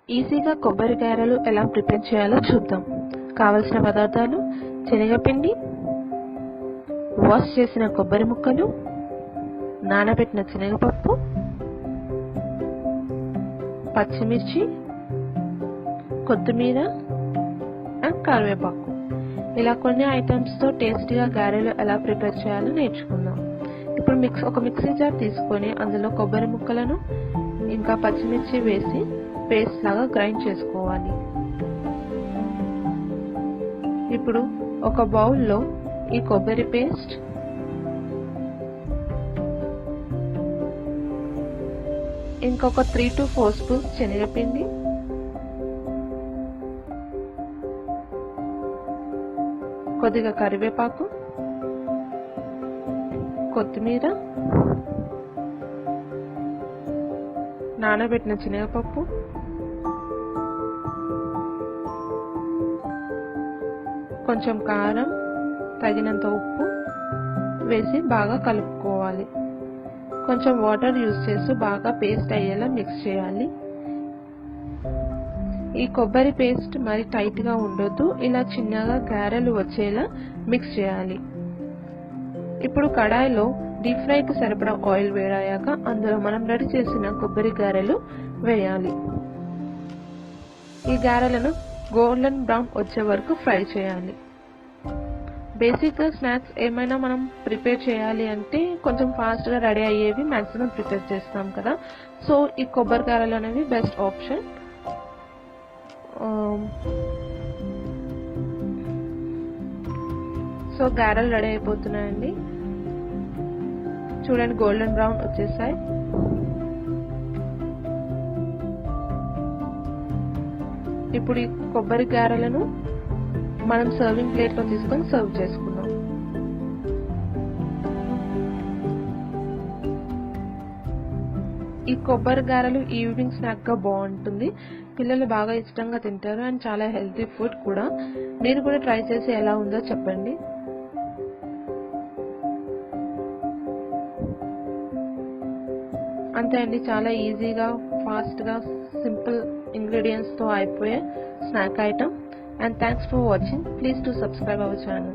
ఈజీగా కొబ్బరి గారెలు ఎలా ప్రిపేర్ చేయాలో చూద్దాం. కావలసిన పదార్థాలు: శనగపిండి, వాష్ చేసిన కొబ్బరి ముక్కలు, నానబెట్టిన శనగపప్పు, పచ్చిమిర్చి, కొత్తిమీర అండ్ కరివేపాకు. ఇలా కొన్ని ఐటమ్స్తో టేస్టీగా గారెలు ఎలా ప్రిపేర్ చేయాలో నేర్చుకుందాం. ఇప్పుడు ఒక మిక్సీ జార్ తీసుకొని అందులో కొబ్బరి ముక్కలను ఇంకా పచ్చిమిర్చి వేసి పేస్ట్ లాగా గ్రైండ్ చేసుకోవాలి. ఇప్పుడు ఒక బౌల్లో ఈ కొబ్బరి పేస్ట్, ఇంకొక 3 to 4 స్పూన్స్ శనగపిండి, కొద్దిగా కరివేపాకు, కొత్తిమీర, నానబెట్టిన శనగపప్పు, కొంచెం కారం, తగినంత ఉప్పు వేసి బాగా కలుపుకోవాలి. కొంచెం వాటర్ యూజ్ చేసి బాగా పేస్ట్ అయ్యేలా మిక్స్ చేయాలి. ఈ కొబ్బరి పేస్ట్ మరి టైట్ గా ఉండొద్దు, ఇలా చిన్నగా గారెలు వచ్చేలా మిక్స్ చేయాలి. ఇప్పుడు కడాయిలో డీప్ ఫ్రైకి సరిపడా ఆయిల్ వేడయ్యాక అందులో మనం రెడీ చేసిన కొబ్బరి గారెలు వేయాలి. ఈ గారెలను గోల్డెన్ బ్రౌన్ వచ్చే వరకు ఫ్రై చేయాలి. బేసిక్ గా స్నాక్స్ ఏమైనా మనం ప్రిపేర్ చేయాలి అంటే కొంచెం ఫాస్ట్ గా రెడీ అయ్యేవి మాక్సిమం ప్రిపేర్ చేస్తాం కదా. సో ఈ కొబ్బరి గారెలు అనేవి బెస్ట్ ఆప్షన్. సో గారెలు రెడీ అయిపోతున్నాయండి. చూడండి, గోల్డెన్ బ్రౌన్ వచ్చేసాయి. ఇప్పుడు ఈ కొబ్బరి గారెలను మనం సర్వింగ్ ప్లేట్ లో తీసుకొని సర్వ్ చేసుకుందాం. ఈ కొబ్బరి గారెలు ఈవినింగ్ స్నాక్ గా బాగుంటుంది. పిల్లలు బాగా ఇష్టంగా తింటారు అండ్ చాలా హెల్తీ ఫుడ్ కూడా. మీరు కూడా ట్రై చేసి ఎలా ఉందో చెప్పండి. అంతే అండి, చాలా ఈజీగా, ఫాస్ట్ గా, సింపుల్ ఇంగ్రీడియంట్స్ తో అయిపోయే snack item. And thanks for watching. Please do subscribe our channel.